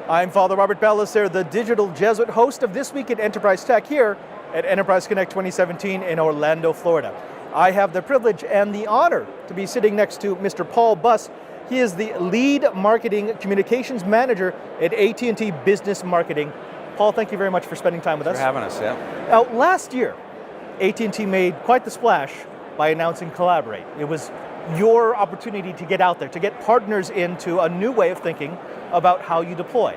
I'm Father Robert Ballecer, the digital Jesuit host of This Week in Enterprise Tech here at Enterprise Connect 2017 in Orlando, Florida. I have the privilege and the honor to be sitting next to Mr. Paul Buss. He is the lead marketing communications manager at AT&T Business Marketing. Paul, thank you very much for spending time with us. Thanks for having us, yeah. Now, last year, AT&T made quite the splash by announcing Collaborate. It was your opportunity to get out there, to get partners into a new way of thinking about how you deploy.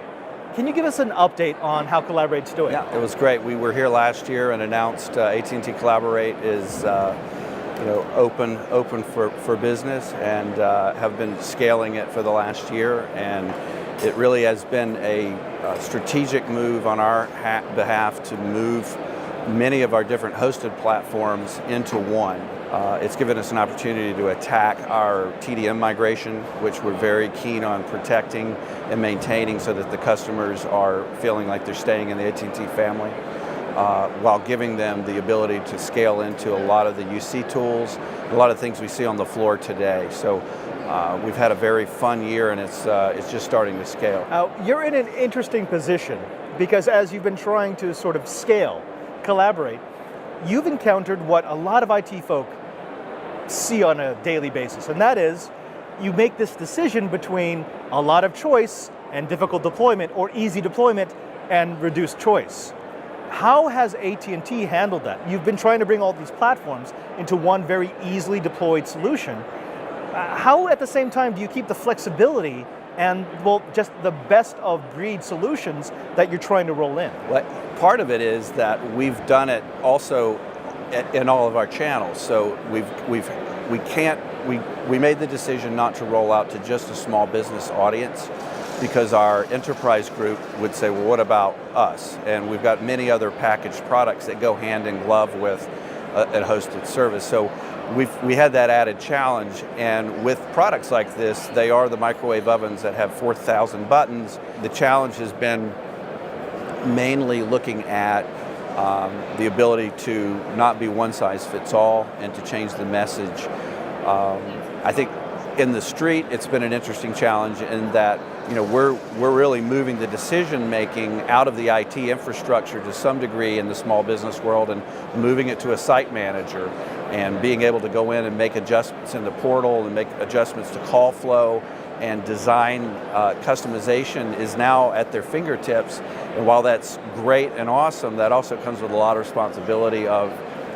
Can you give us an update on how Collaborate's doing? Yeah, it was great. We were here last year and announced AT&T Collaborate is open for business, and have been scaling it for the last year. And it really has been a strategic move on our behalf to move many of our different hosted platforms into one. It's given us an opportunity to attack our TDM migration, which we're very keen on protecting and maintaining so that the customers are feeling like they're staying in the AT&T family, while giving them the ability to scale into a lot of the UC tools, a lot of things we see on the floor today. So we've had a very fun year, and it's just starting to scale. You're in an interesting position because as you've been trying to sort of scale, Collaborate, you've encountered what a lot of IT folk see on a daily basis, and that is you make this decision between a lot of choice and difficult deployment, or easy deployment and reduced choice. How has AT&T handled that? You've been trying to bring all these platforms into one very easily deployed solution. How at the same time do you keep the flexibility and, well, just the best of breed solutions that you're trying to roll in? Well, part of it is that we've done it also in all of our channels. So we made the decision not to roll out to just a small business audience, because our enterprise group would say, well, what about us? And we've got many other packaged products that go hand in glove with a hosted service. So we had that added challenge, and with products like this, they are the microwave ovens that have 4,000 buttons. The challenge has been mainly looking at the ability to not be one size fits all and to change the message. I think in the street, it's been an interesting challenge in that we're really moving the decision making out of the IT infrastructure to some degree in the small business world, and moving it to a site manager, and being able to go in and make adjustments in the portal and make adjustments to call flow and design customization is now at their fingertips. And while that's great and awesome, that also comes with a lot of responsibility of,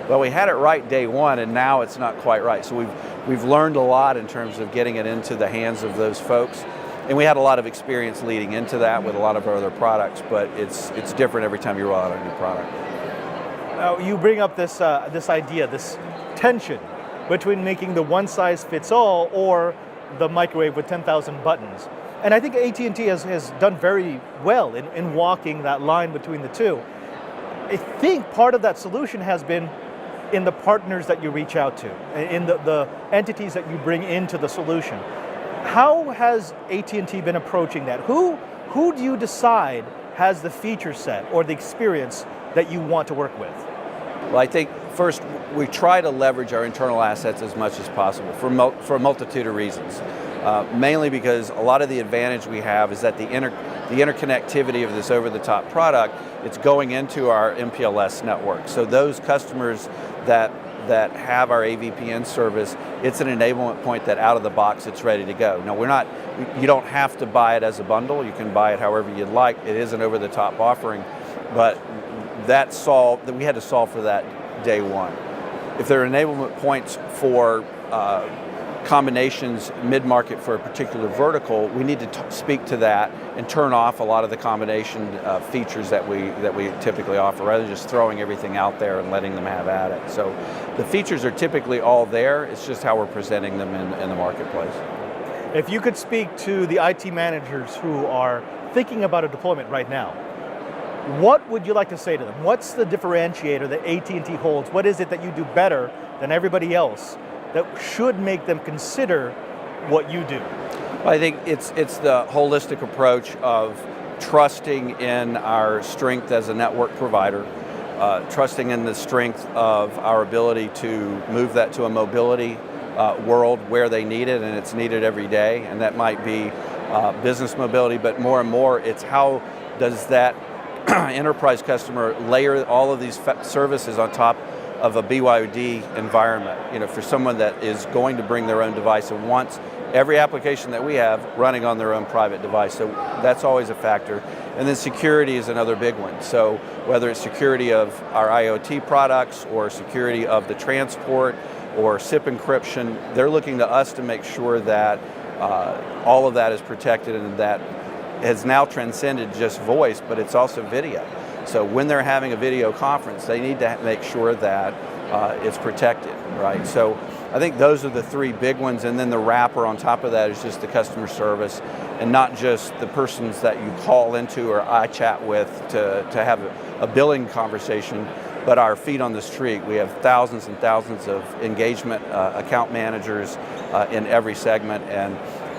well, we had it right day one and now it's not quite right. So we've learned a lot in terms of getting it into the hands of those folks. And we had a lot of experience leading into that with a lot of our other products, but it's different every time you roll out a new product. Now, you bring up this idea, this tension between making the one size fits all or the microwave with 10,000 buttons. And I think AT&T has done very well in walking that line between the two. I think part of that solution has been in the partners that you reach out to, in the entities that you bring into the solution. How has AT&T been approaching that? Who do you decide has the feature set or the experience that you want to work with? Well, I think first we try to leverage our internal assets as much as possible for a multitude of reasons. Mainly because a lot of the advantage we have is that the interconnectivity of this over-the-top product, it's going into our MPLS network. So those customers that have our AVPN service, it's an enablement point that out of the box it's ready to go. Now you don't have to buy it as a bundle, you can buy it however you'd like. It is an over-the-top offering, but we had to solve for that day one. If there are enablement points for combinations mid-market for a particular vertical, we need to speak to that and turn off a lot of the combination features that we typically offer, rather than just throwing everything out there and letting them have at it. So the features are typically all there, it's just how we're presenting them in the marketplace. If you could speak to the IT managers who are thinking about a deployment right now, what would you like to say to them? What's the differentiator that AT&T holds? What is it that you do better than everybody else that should make them consider what you do? Well, I think it's the holistic approach of trusting in our strength as a network provider, trusting in the strength of our ability to move that to a mobility world where they need it, and it's needed every day. And that might be business mobility, but more and more it's how does that enterprise customer layer all of these services on top of a BYOD environment. You know, for someone that is going to bring their own device and wants every application that we have running on their own private device. So that's always a factor. And then security is another big one. So whether it's security of our IoT products or security of the transport or SIP encryption, they're looking to us to make sure that all of that is protected, and that has now transcended just voice, but it's also video. So when they're having a video conference, they need to make sure that it's protected, right? So I think those are the three big ones, and then the wrapper on top of that is just the customer service, and not just the persons that you call into or I chat with to have a billing conversation, but our feet on the street. We have thousands and thousands of engagement account managers in every segment, and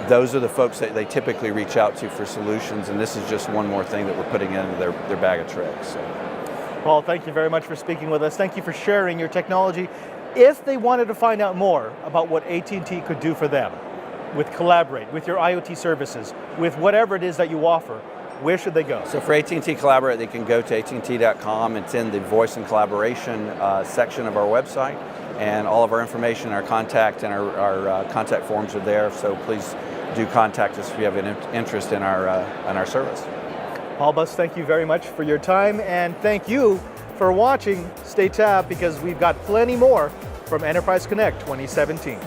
those are the folks that they typically reach out to for solutions, and this is just one more thing that we're putting into their bag of tricks. So. Paul, thank you very much for speaking with us. Thank you for sharing your technology. If they wanted to find out more about what AT&T could do for them, with Collaborate, with your IoT services, with whatever it is that you offer, where should they go? So for AT&T Collaborate, they can go to AT&T.com. It's in the voice and collaboration section of our website, and all of our information, our contact, and our contact forms are there. So please do contact us if you have an interest in our service. Paul Buss, thank you very much for your time, and thank you for watching. Stay tapped because we've got plenty more from Enterprise Connect 2017.